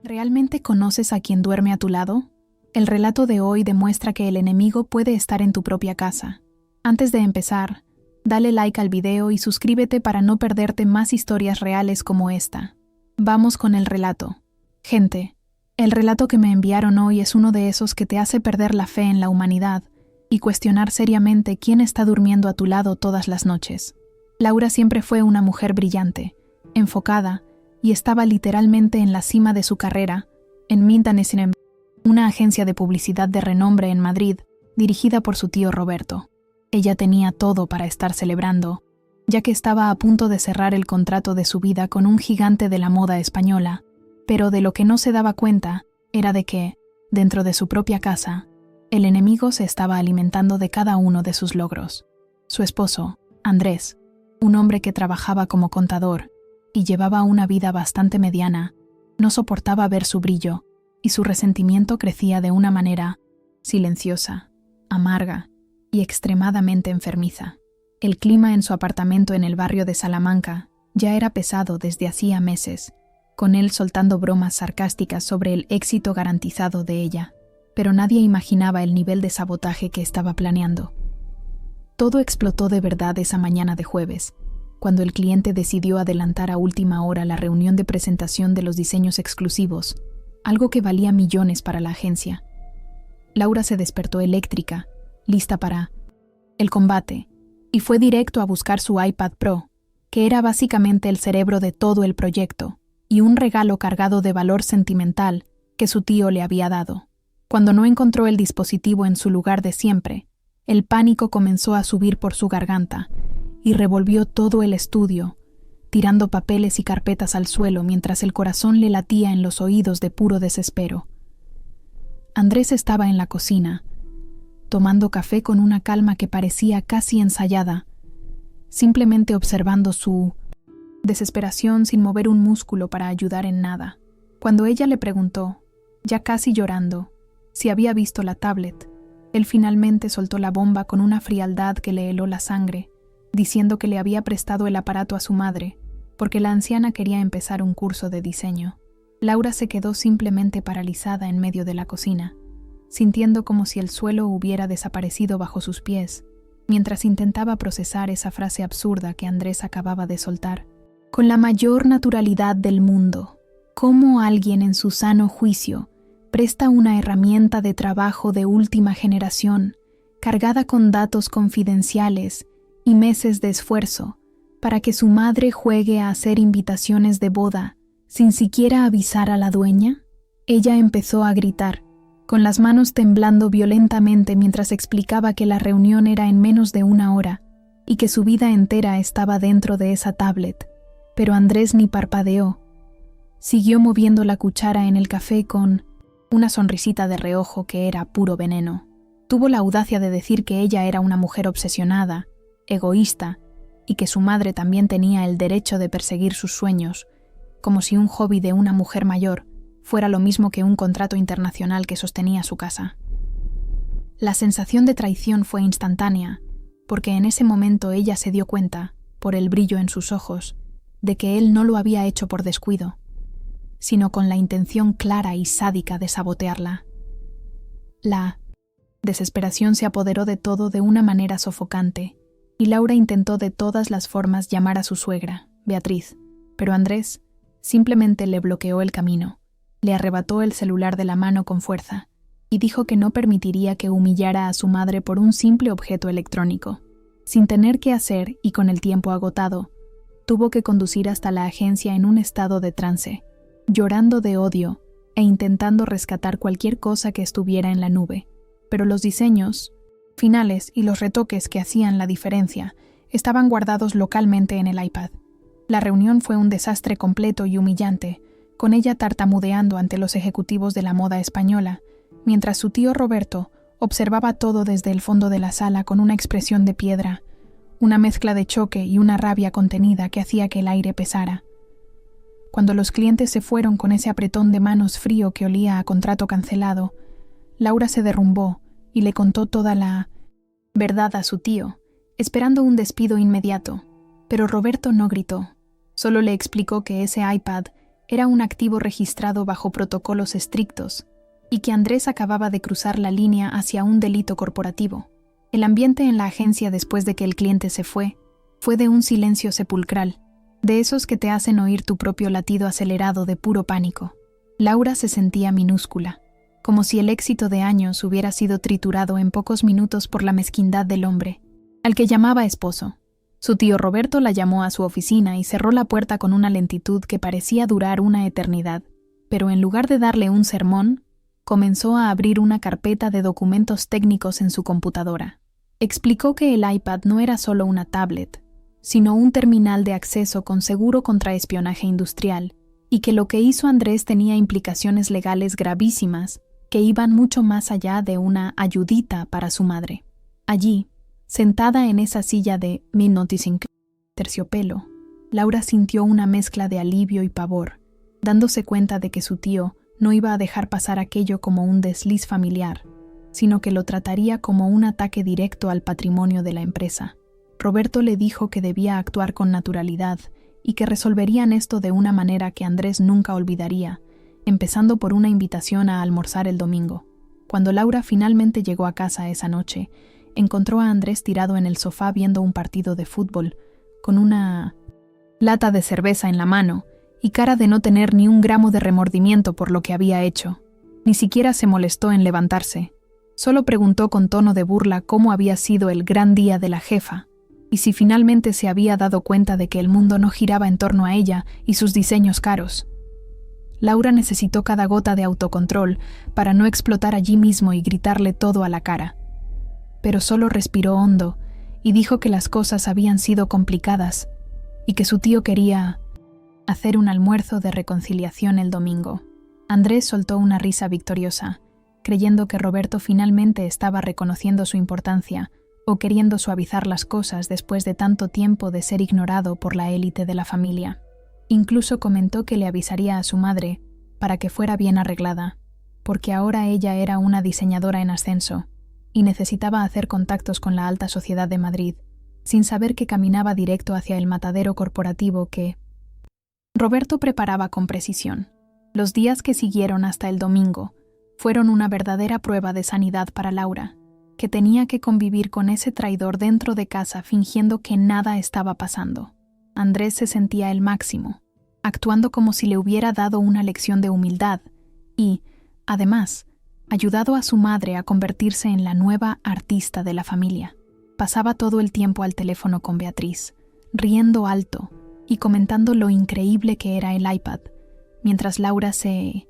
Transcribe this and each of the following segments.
¿Realmente conoces a quien duerme a tu lado? El relato de hoy demuestra que el enemigo puede estar en tu propia casa. Antes de empezar, dale like al video y suscríbete para no perderte más historias reales como esta. Vamos con el relato. Gente, el relato que me enviaron hoy es uno de esos que te hace perder la fe en la humanidad y cuestionar seriamente quién está durmiendo a tu lado todas las noches. Laura siempre fue una mujer brillante, enfocada, y estaba literalmente en la cima de su carrera, en Mintan SNM, una agencia de publicidad de renombre en Madrid, dirigida por su tío Roberto. Ella tenía todo para estar celebrando, ya que estaba a punto de cerrar el contrato de su vida con un gigante de la moda española, pero de lo que no se daba cuenta era de que, dentro de su propia casa, el enemigo se estaba alimentando de cada uno de sus logros. Su esposo, Andrés, un hombre que trabajaba como contador y llevaba una vida bastante mediana, no soportaba ver su brillo, y su resentimiento crecía de una manera silenciosa, amarga y extremadamente enfermiza. El clima en su apartamento en el barrio de Salamanca ya era pesado desde hacía meses, con él soltando bromas sarcásticas sobre el éxito garantizado de ella, pero nadie imaginaba el nivel de sabotaje que estaba planeando. Todo explotó de verdad esa mañana de jueves, cuando el cliente decidió adelantar a última hora la reunión de presentación de los diseños exclusivos, algo que valía millones para la agencia. Laura se despertó eléctrica, lista para el combate, y fue directo a buscar su iPad Pro, que era básicamente el cerebro de todo el proyecto, y un regalo cargado de valor sentimental que su tío le había dado. Cuando no encontró el dispositivo en su lugar de siempre, el pánico comenzó a subir por su garganta, y revolvió todo el estudio, tirando papeles y carpetas al suelo mientras el corazón le latía en los oídos de puro desespero. Andrés estaba en la cocina, tomando café con una calma que parecía casi ensayada, simplemente observando su desesperación sin mover un músculo para ayudar en nada. Cuando ella le preguntó, ya casi llorando, si había visto la tablet, él finalmente soltó la bomba con una frialdad que le heló la sangre, diciendo que le había prestado el aparato a su madre, porque la anciana quería empezar un curso de diseño. Laura se quedó simplemente paralizada en medio de la cocina, sintiendo como si el suelo hubiera desaparecido bajo sus pies, mientras intentaba procesar esa frase absurda que Andrés acababa de soltar. Con la mayor naturalidad del mundo, ¿cómo alguien en su sano juicio presta una herramienta de trabajo de última generación, cargada con datos confidenciales y meses de esfuerzo, para que su madre juegue a hacer invitaciones de boda sin siquiera avisar a la dueña? Ella empezó a gritar, con las manos temblando violentamente mientras explicaba que la reunión era en menos de una hora y que su vida entera estaba dentro de esa tablet. Pero Andrés ni parpadeó. Siguió moviendo la cuchara en el café con una sonrisita de reojo que era puro veneno. Tuvo la audacia de decir que ella era una mujer obsesionada, egoísta, y que su madre también tenía el derecho de perseguir sus sueños, como si un hobby de una mujer mayor fuera lo mismo que un contrato internacional que sostenía su casa. La sensación de traición fue instantánea, porque en ese momento ella se dio cuenta, por el brillo en sus ojos, de que él no lo había hecho por descuido, sino con la intención clara y sádica de sabotearla. La desesperación se apoderó de todo de una manera sofocante, y Laura intentó de todas las formas llamar a su suegra, Beatriz, pero Andrés simplemente le bloqueó el camino, le arrebató el celular de la mano con fuerza y dijo que no permitiría que humillara a su madre por un simple objeto electrónico. Sin tener qué hacer y con el tiempo agotado, tuvo que conducir hasta la agencia en un estado de trance, llorando de odio e intentando rescatar cualquier cosa que estuviera en la nube, pero los diseños finales y los retoques que hacían la diferencia estaban guardados localmente en el iPad. La reunión fue un desastre completo y humillante, con ella tartamudeando ante los ejecutivos de la moda española, mientras su tío Roberto observaba todo desde el fondo de la sala con una expresión de piedra, una mezcla de choque y una rabia contenida que hacía que el aire pesara. Cuando los clientes se fueron con ese apretón de manos frío que olía a contrato cancelado, Laura se derrumbó y le contó toda la verdad a su tío, esperando un despido inmediato, pero Roberto no gritó, solo le explicó que ese iPad era un activo registrado bajo protocolos estrictos y que Andrés acababa de cruzar la línea hacia un delito corporativo. El ambiente en la agencia después de que el cliente se fue de un silencio sepulcral, de esos que te hacen oír tu propio latido acelerado de puro pánico. Laura se sentía minúscula, como si el éxito de años hubiera sido triturado en pocos minutos por la mezquindad del hombre, al que llamaba esposo. Su tío Roberto la llamó a su oficina y cerró la puerta con una lentitud que parecía durar una eternidad, pero en lugar de darle un sermón, comenzó a abrir una carpeta de documentos técnicos en su computadora. Explicó que el iPad no era solo una tablet, sino un terminal de acceso con seguro contra espionaje industrial, y que lo que hizo Andrés tenía implicaciones legales gravísimas que iban mucho más allá de una ayudita para su madre. Allí, sentada en esa silla de Midnight terciopelo, Laura sintió una mezcla de alivio y pavor, dándose cuenta de que su tío no iba a dejar pasar aquello como un desliz familiar, sino que lo trataría como un ataque directo al patrimonio de la empresa. Roberto le dijo que debía actuar con naturalidad y que resolverían esto de una manera que Andrés nunca olvidaría, empezando por una invitación a almorzar el domingo. Cuando Laura finalmente llegó a casa esa noche, encontró a Andrés tirado en el sofá viendo un partido de fútbol, con una lata de cerveza en la mano y cara de no tener ni un gramo de remordimiento por lo que había hecho. Ni siquiera se molestó en levantarse. Solo preguntó con tono de burla cómo había sido el gran día de la jefa, y si finalmente se había dado cuenta de que el mundo no giraba en torno a ella y sus diseños caros. Laura necesitó cada gota de autocontrol para no explotar allí mismo y gritarle todo a la cara. Pero solo respiró hondo y dijo que las cosas habían sido complicadas y que su tío quería hacer un almuerzo de reconciliación el domingo. Andrés soltó una risa victoriosa, creyendo que Roberto finalmente estaba reconociendo su importancia o queriendo suavizar las cosas después de tanto tiempo de ser ignorado por la élite de la familia. Incluso comentó que le avisaría a su madre para que fuera bien arreglada, porque ahora ella era una diseñadora en ascenso y necesitaba hacer contactos con la alta sociedad de Madrid, sin saber que caminaba directo hacia el matadero corporativo que Roberto preparaba con precisión. Los días que siguieron hasta el domingo fueron una verdadera prueba de sanidad para Laura, que tenía que convivir con ese traidor dentro de casa fingiendo que nada estaba pasando. Andrés se sentía el máximo, actuando como si le hubiera dado una lección de humildad y, además, ayudado a su madre a convertirse en la nueva artista de la familia. Pasaba todo el tiempo al teléfono con Beatriz, riendo alto y comentando lo increíble que era el iPad, mientras Laura se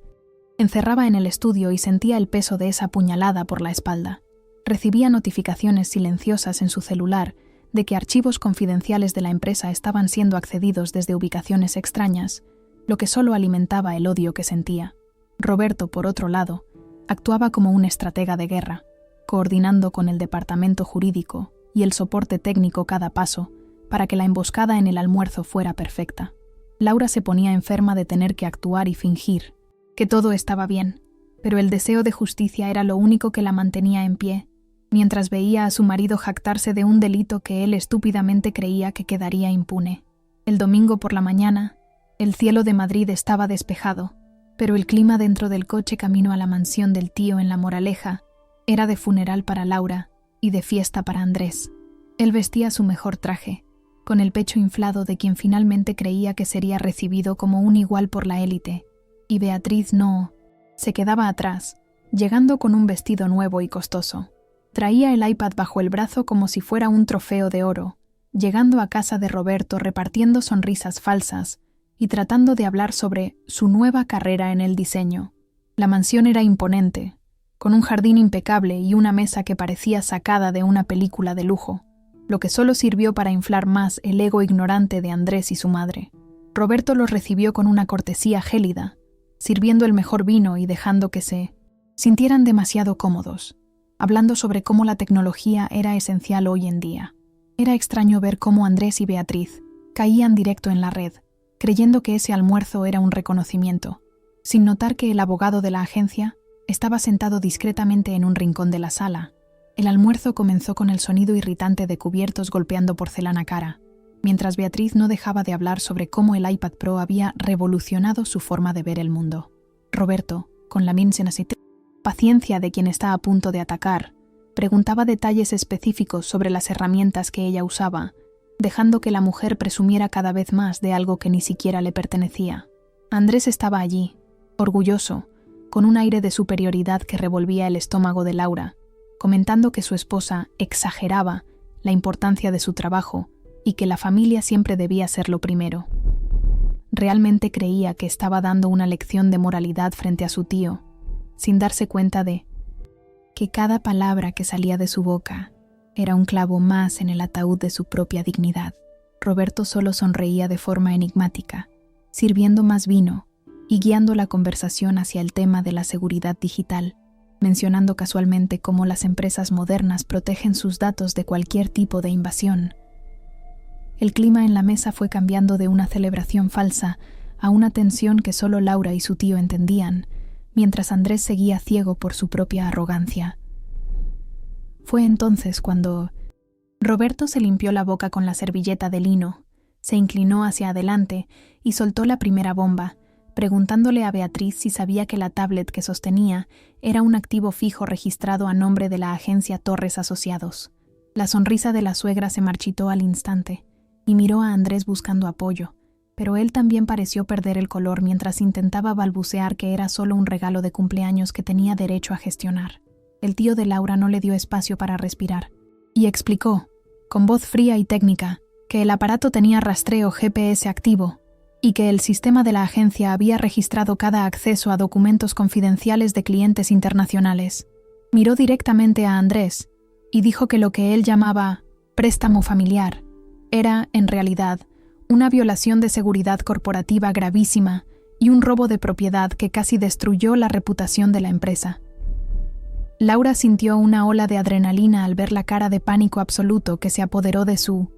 encerraba en el estudio y sentía el peso de esa puñalada por la espalda. Recibía notificaciones silenciosas en su celular de que archivos confidenciales de la empresa estaban siendo accedidos desde ubicaciones extrañas, lo que solo alimentaba el odio que sentía. Roberto, por otro lado, actuaba como un estratega de guerra, coordinando con el departamento jurídico y el soporte técnico cada paso para que la emboscada en el almuerzo fuera perfecta. Laura se ponía enferma de tener que actuar y fingir que todo estaba bien, pero el deseo de justicia era lo único que la mantenía en pie, mientras veía a su marido jactarse de un delito que él estúpidamente creía que quedaría impune. El domingo por la mañana, el cielo de Madrid estaba despejado, pero el clima dentro del coche camino a la mansión del tío en La Moraleja era de funeral para Laura y de fiesta para Andrés. Él vestía su mejor traje, con el pecho inflado de quien finalmente creía que sería recibido como un igual por la élite, y Beatriz no se quedaba atrás, llegando con un vestido nuevo y costoso. Traía el iPad bajo el brazo como si fuera un trofeo de oro, llegando a casa de Roberto repartiendo sonrisas falsas y tratando de hablar sobre su nueva carrera en el diseño. La mansión era imponente, con un jardín impecable y una mesa que parecía sacada de una película de lujo, lo que solo sirvió para inflar más el ego ignorante de Andrés y su madre. Roberto los recibió con una cortesía gélida, sirviendo el mejor vino y dejando que se sintieran demasiado cómodos, hablando sobre cómo la tecnología era esencial hoy en día. Era extraño ver cómo Andrés y Beatriz caían directo en la red, creyendo que ese almuerzo era un reconocimiento, sin notar que el abogado de la agencia estaba sentado discretamente en un rincón de la sala. El almuerzo comenzó con el sonido irritante de cubiertos golpeando porcelana cara, mientras Beatriz no dejaba de hablar sobre cómo el iPad Pro había revolucionado su forma de ver el mundo. Roberto, con la misma paciencia de quien está a punto de atacar, preguntaba detalles específicos sobre las herramientas que ella usaba, dejando que la mujer presumiera cada vez más de algo que ni siquiera le pertenecía. Andrés estaba allí, orgulloso, con un aire de superioridad que revolvía el estómago de Laura, comentando que su esposa exageraba la importancia de su trabajo y que la familia siempre debía ser lo primero. Realmente creía que estaba dando una lección de moralidad frente a su tío, sin darse cuenta de que cada palabra que salía de su boca era un clavo más en el ataúd de su propia dignidad. Roberto solo sonreía de forma enigmática, sirviendo más vino y guiando la conversación hacia el tema de la seguridad digital, mencionando casualmente cómo las empresas modernas protegen sus datos de cualquier tipo de invasión. El clima en la mesa fue cambiando de una celebración falsa a una tensión que solo Laura y su tío entendían, mientras Andrés seguía ciego por su propia arrogancia. Fue entonces cuando Roberto se limpió la boca con la servilleta de lino, se inclinó hacia adelante y soltó la primera bomba, preguntándole a Beatriz si sabía que la tablet que sostenía era un activo fijo registrado a nombre de la agencia Torres Asociados. La sonrisa de la suegra se marchitó al instante y miró a Andrés buscando apoyo, pero él también pareció perder el color mientras intentaba balbucear que era solo un regalo de cumpleaños que tenía derecho a gestionar. El tío de Laura no le dio espacio para respirar y explicó, con voz fría y técnica, que el aparato tenía rastreo GPS activo y que el sistema de la agencia había registrado cada acceso a documentos confidenciales de clientes internacionales. Miró directamente a Andrés y dijo que lo que él llamaba préstamo familiar era, en realidad, una violación de seguridad corporativa gravísima y un robo de propiedad que casi destruyó la reputación de la empresa. Laura sintió una ola de adrenalina al ver la cara de pánico absoluto que se apoderó de su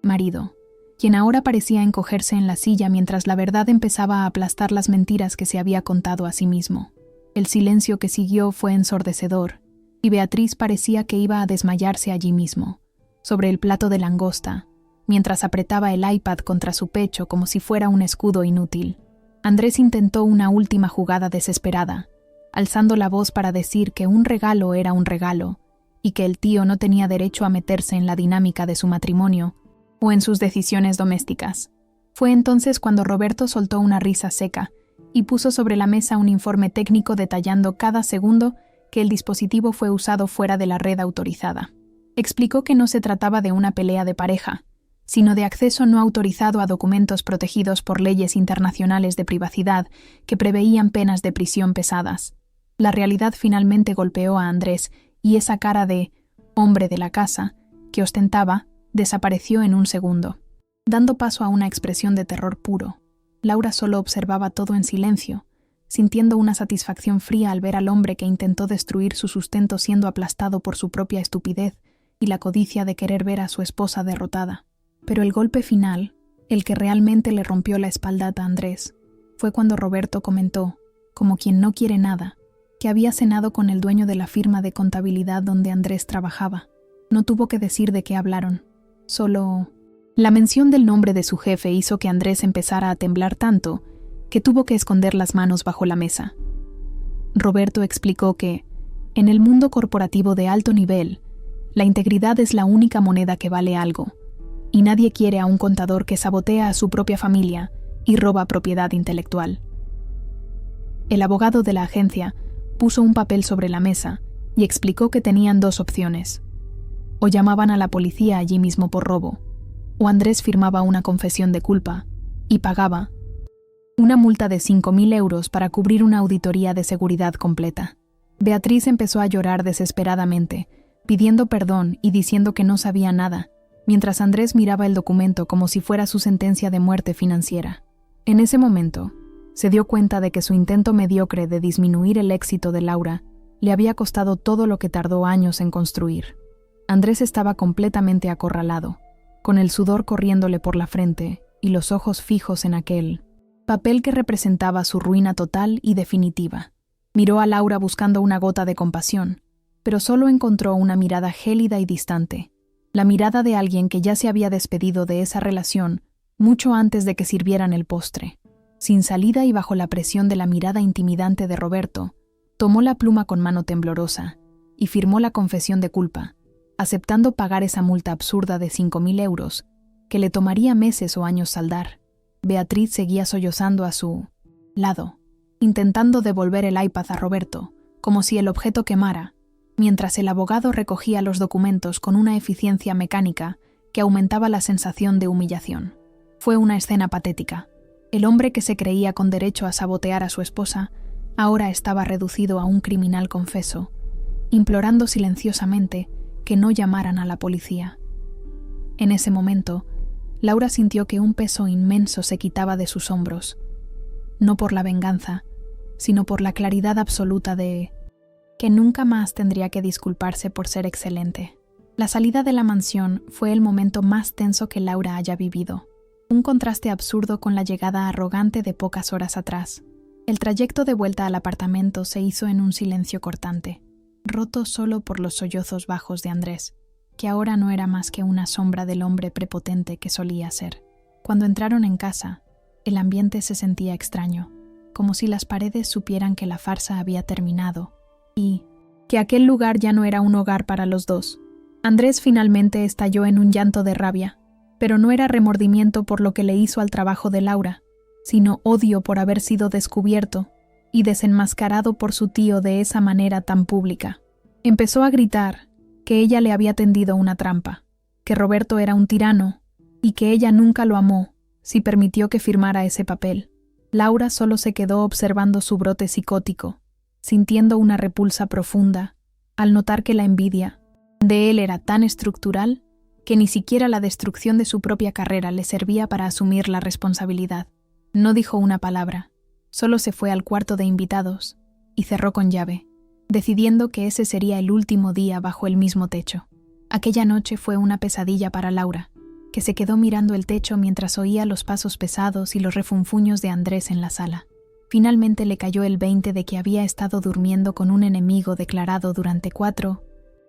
marido, quien ahora parecía encogerse en la silla mientras la verdad empezaba a aplastar las mentiras que se había contado a sí mismo. El silencio que siguió fue ensordecedor, y Beatriz parecía que iba a desmayarse allí mismo, sobre el plato de langosta, mientras apretaba el iPad contra su pecho como si fuera un escudo inútil. Andrés intentó una última jugada desesperada, alzando la voz para decir que un regalo era un regalo, y que el tío no tenía derecho a meterse en la dinámica de su matrimonio o en sus decisiones domésticas. Fue entonces cuando Roberto soltó una risa seca y puso sobre la mesa un informe técnico detallando cada segundo que el dispositivo fue usado fuera de la red autorizada. Explicó que no se trataba de una pelea de pareja, sino de acceso no autorizado a documentos protegidos por leyes internacionales de privacidad que preveían penas de prisión pesadas. La realidad finalmente golpeó a Andrés y esa cara de hombre de la casa que ostentaba desapareció en un segundo, dando paso a una expresión de terror puro. Laura solo observaba todo en silencio, sintiendo una satisfacción fría al ver al hombre que intentó destruir su sustento siendo aplastado por su propia estupidez y la codicia de querer ver a su esposa derrotada. Pero el golpe final, el que realmente le rompió la espalda a Andrés, fue cuando Roberto comentó, como quien no quiere nada, que había cenado con el dueño de la firma de contabilidad donde Andrés trabajaba. No tuvo que decir de qué hablaron, solo la mención del nombre de su jefe hizo que Andrés empezara a temblar tanto que tuvo que esconder las manos bajo la mesa. Roberto explicó que, en el mundo corporativo de alto nivel, la integridad es la única moneda que vale algo, y nadie quiere a un contador que sabotea a su propia familia y roba propiedad intelectual. El abogado de la agencia puso un papel sobre la mesa y explicó que tenían dos opciones. O llamaban a la policía allí mismo por robo, o Andrés firmaba una confesión de culpa y pagaba una multa de 5.000 euros para cubrir una auditoría de seguridad completa. Beatriz empezó a llorar desesperadamente, pidiendo perdón y diciendo que no sabía nada, mientras Andrés miraba el documento como si fuera su sentencia de muerte financiera. En ese momento, se dio cuenta de que su intento mediocre de disminuir el éxito de Laura le había costado todo lo que tardó años en construir. Andrés estaba completamente acorralado, con el sudor corriéndole por la frente y los ojos fijos en aquel papel que representaba su ruina total y definitiva. Miró a Laura buscando una gota de compasión, pero solo encontró una mirada gélida y distante, La mirada de alguien que ya se había despedido de esa relación mucho antes de que sirvieran el postre. Sin salida y bajo la presión de la mirada intimidante de Roberto, tomó la pluma con mano temblorosa y firmó la confesión de culpa, aceptando pagar esa multa absurda de 5.000 euros, que le tomaría meses o años saldar. Beatriz seguía sollozando a su lado, intentando devolver el iPad a Roberto, como si el objeto quemara, mientras el abogado recogía los documentos con una eficiencia mecánica que aumentaba la sensación de humillación. Fue una escena patética. El hombre que se creía con derecho a sabotear a su esposa ahora estaba reducido a un criminal confeso, implorando silenciosamente que no llamaran a la policía. En ese momento, Laura sintió que un peso inmenso se quitaba de sus hombros, no por la venganza, sino por la claridad absoluta de que nunca más tendría que disculparse por ser excelente. La salida de la mansión fue el momento más tenso que Laura haya vivido. Un contraste absurdo con la llegada arrogante de pocas horas atrás. El trayecto de vuelta al apartamento se hizo en un silencio cortante, roto solo por los sollozos bajos de Andrés, que ahora no era más que una sombra del hombre prepotente que solía ser. Cuando entraron en casa, el ambiente se sentía extraño, como si las paredes supieran que la farsa había terminado y que aquel lugar ya no era un hogar para los dos. Andrés finalmente estalló en un llanto de rabia, pero no era remordimiento por lo que le hizo al trabajo de Laura, sino odio por haber sido descubierto y desenmascarado por su tío de esa manera tan pública. Empezó a gritar que ella le había tendido una trampa, que Roberto era un tirano y que ella nunca lo amó si permitió que firmara ese papel. Laura solo se quedó observando su brote psicótico, sintiendo una repulsa profunda al notar que la envidia de él era tan estructural que ni siquiera la destrucción de su propia carrera le servía para asumir la responsabilidad. No dijo una palabra, solo se fue al cuarto de invitados y cerró con llave, decidiendo que ese sería el último día bajo el mismo techo. Aquella noche fue una pesadilla para Laura, que se quedó mirando el techo mientras oía los pasos pesados y los refunfuños de Andrés en la sala. Finalmente le cayó el 20 de que había estado durmiendo con un enemigo declarado durante 4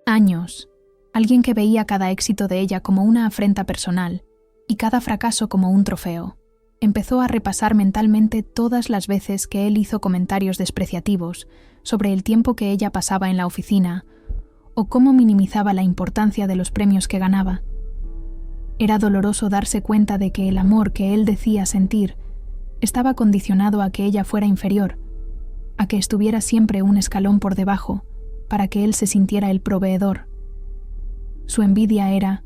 años, alguien que veía cada éxito de ella como una afrenta personal y cada fracaso como un trofeo. Empezó a repasar mentalmente todas las veces que él hizo comentarios despreciativos sobre el tiempo que ella pasaba en la oficina o cómo minimizaba la importancia de los premios que ganaba. Era doloroso darse cuenta de que el amor que él decía sentir estaba condicionado a que ella fuera inferior, a que estuviera siempre un escalón por debajo para que él se sintiera el proveedor. Su envidia era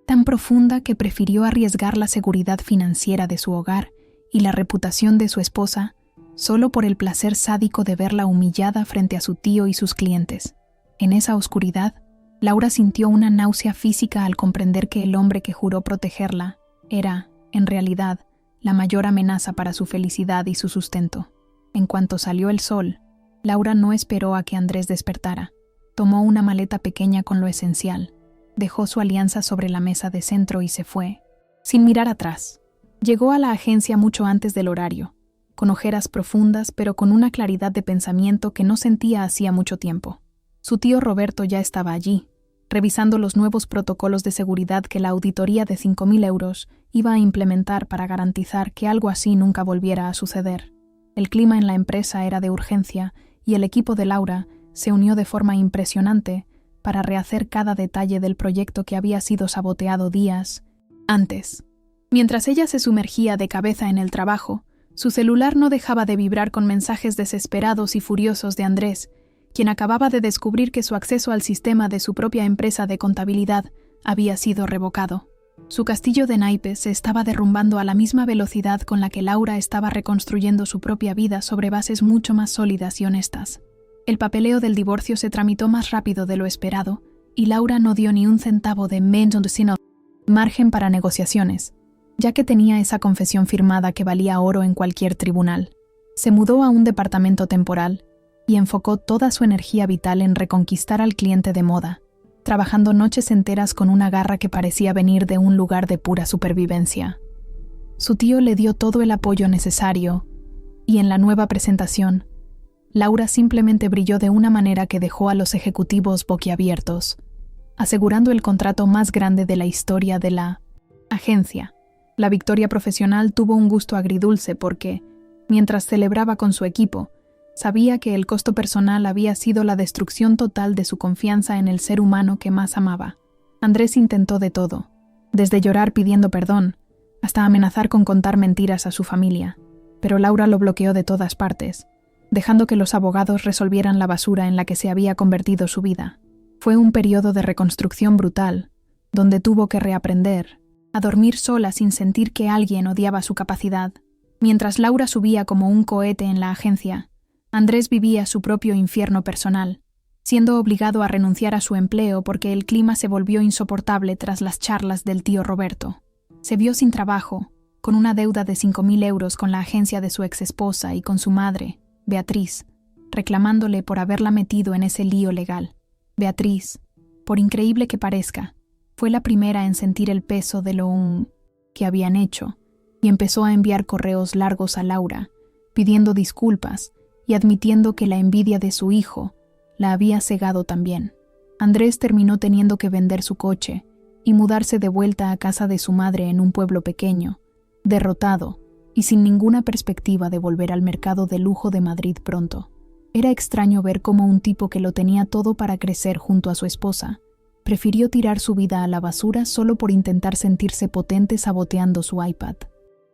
tan profunda que prefirió arriesgar la seguridad financiera de su hogar y la reputación de su esposa solo por el placer sádico de verla humillada frente a su tío y sus clientes. En esa oscuridad, Laura sintió una náusea física al comprender que el hombre que juró protegerla era, en realidad, la mayor amenaza para su felicidad y su sustento. En cuanto salió el sol, Laura no esperó a que Andrés despertara. Tomó una maleta pequeña con lo esencial, dejó su alianza sobre la mesa de centro y se fue, sin mirar atrás. Llegó a la agencia mucho antes del horario, con ojeras profundas pero con una claridad de pensamiento que no sentía hacía mucho tiempo. Su tío Roberto ya estaba allí, revisando los nuevos protocolos de seguridad que la auditoría de 5.000 euros iba a implementar para garantizar que algo así nunca volviera a suceder. El clima en la empresa era de urgencia y el equipo de Laura se unió de forma impresionante para rehacer cada detalle del proyecto que había sido saboteado días antes. Mientras ella se sumergía de cabeza en el trabajo, su celular no dejaba de vibrar con mensajes desesperados y furiosos de Andrés, quien acababa de descubrir que su acceso al sistema de su propia empresa de contabilidad había sido revocado. Su castillo de naipes se estaba derrumbando a la misma velocidad con la que Laura estaba reconstruyendo su propia vida sobre bases mucho más sólidas y honestas. El papeleo del divorcio se tramitó más rápido de lo esperado, y Laura no dio ni un centavo de margen para negociaciones, ya que tenía esa confesión firmada que valía oro en cualquier tribunal. Se mudó a un departamento temporal y enfocó toda su energía vital en reconquistar al cliente de moda, trabajando noches enteras con una garra que parecía venir de un lugar de pura supervivencia. Su tío le dio todo el apoyo necesario, y en la nueva presentación, Laura simplemente brilló de una manera que dejó a los ejecutivos boquiabiertos. asegurando el contrato más grande de la historia de la agencia. La victoria profesional tuvo un gusto agridulce porque, mientras celebraba con su equipo, sabía que el costo personal había sido la destrucción total de su confianza en el ser humano que más amaba. Andrés intentó de todo, desde llorar pidiendo perdón, hasta amenazar con contar mentiras a su familia, pero Laura lo bloqueó de todas partes, dejando que los abogados resolvieran la basura en la que se había convertido su vida. Fue un periodo de reconstrucción brutal, donde tuvo que reaprender a dormir sola sin sentir que alguien odiaba su capacidad. Mientras Laura subía como un cohete en la agencia, Andrés vivía su propio infierno personal, siendo obligado a renunciar a su empleo porque el clima se volvió insoportable tras las charlas del tío Roberto. Se vio sin trabajo, con una deuda de 5.000 euros con la agencia de su exesposa y con su madre, Beatriz, reclamándole por haberla metido en ese lío legal. Beatriz, por increíble que parezca, fue la primera en sentir el peso de lo que habían hecho y empezó a enviar correos largos a Laura, pidiendo disculpas y admitiendo que la envidia de su hijo la había cegado también. Andrés terminó teniendo que vender su coche y mudarse de vuelta a casa de su madre en un pueblo pequeño, derrotado y sin ninguna perspectiva de volver al mercado de lujo de Madrid pronto. Era extraño ver cómo un tipo que lo tenía todo para crecer junto a su esposa prefirió tirar su vida a la basura solo por intentar sentirse potente saboteando su iPad.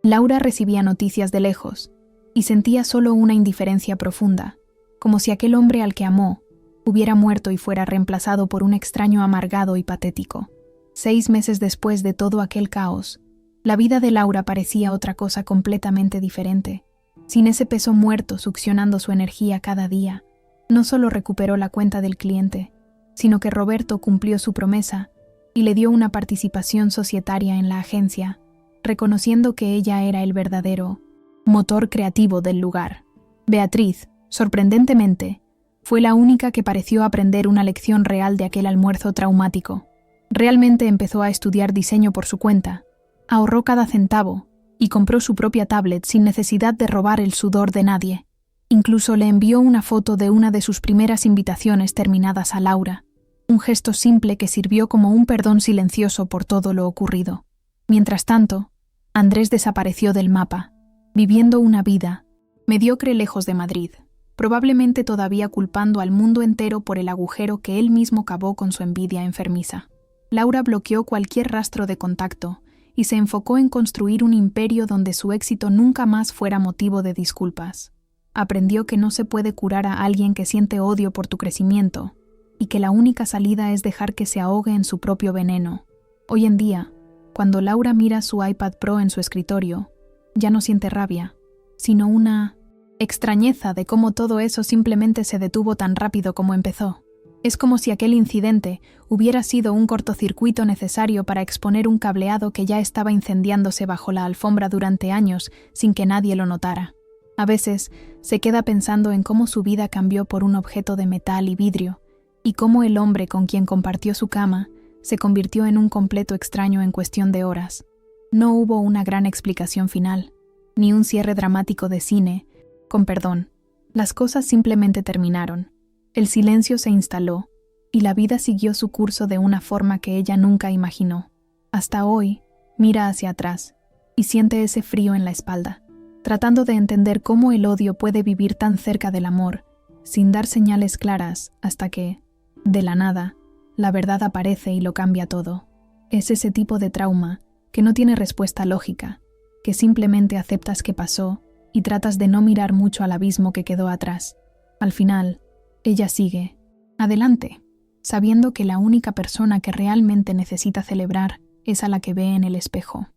Laura recibía noticias de lejos y sentía solo una indiferencia profunda, como si aquel hombre al que amó hubiera muerto y fuera reemplazado por un extraño amargado y patético. 6 meses después de todo aquel caos, la vida de Laura parecía otra cosa completamente diferente. Sin ese peso muerto succionando su energía cada día, no solo recuperó la cuenta del cliente, sino que Roberto cumplió su promesa y le dio una participación societaria en la agencia, reconociendo que ella era el verdadero motor creativo del lugar. Beatriz, sorprendentemente, fue la única que pareció aprender una lección real de aquel almuerzo traumático. Realmente empezó a estudiar diseño por su cuenta, ahorró cada centavo y compró su propia tablet sin necesidad de robar el sudor de nadie. Incluso le envió una foto de una de sus primeras invitaciones terminadas a Laura, un gesto simple que sirvió como un perdón silencioso por todo lo ocurrido. Mientras tanto, Andrés desapareció del mapa, viviendo una vida mediocre lejos de Madrid, probablemente todavía culpando al mundo entero por el agujero que él mismo cavó con su envidia enfermiza. Laura bloqueó cualquier rastro de contacto y se enfocó en construir un imperio donde su éxito nunca más fuera motivo de disculpas. Aprendió que no se puede curar a alguien que siente odio por tu crecimiento y que la única salida es dejar que se ahogue en su propio veneno. Hoy en día, cuando Laura mira su iPad Pro en su escritorio, ya no siente rabia, sino una extrañeza de cómo todo eso simplemente se detuvo tan rápido como empezó. Es como si aquel incidente hubiera sido un cortocircuito necesario para exponer un cableado que ya estaba incendiándose bajo la alfombra durante años sin que nadie lo notara. A veces se queda pensando en cómo su vida cambió por un objeto de metal y vidrio, y cómo el hombre con quien compartió su cama se convirtió en un completo extraño en cuestión de horas. No hubo una gran explicación final, ni un cierre dramático de cine, con perdón. Las cosas simplemente terminaron. El silencio se instaló, y la vida siguió su curso de una forma que ella nunca imaginó. Hasta hoy, mira hacia atrás, y siente ese frío en la espalda, tratando de entender cómo el odio puede vivir tan cerca del amor, sin dar señales claras, hasta que, de la nada, la verdad aparece y lo cambia todo. Es ese tipo de trauma que no tiene respuesta lógica, que simplemente aceptas que pasó y tratas de no mirar mucho al abismo que quedó atrás. Al final, ella sigue adelante, sabiendo que la única persona que realmente necesita celebrar es a la que ve en el espejo.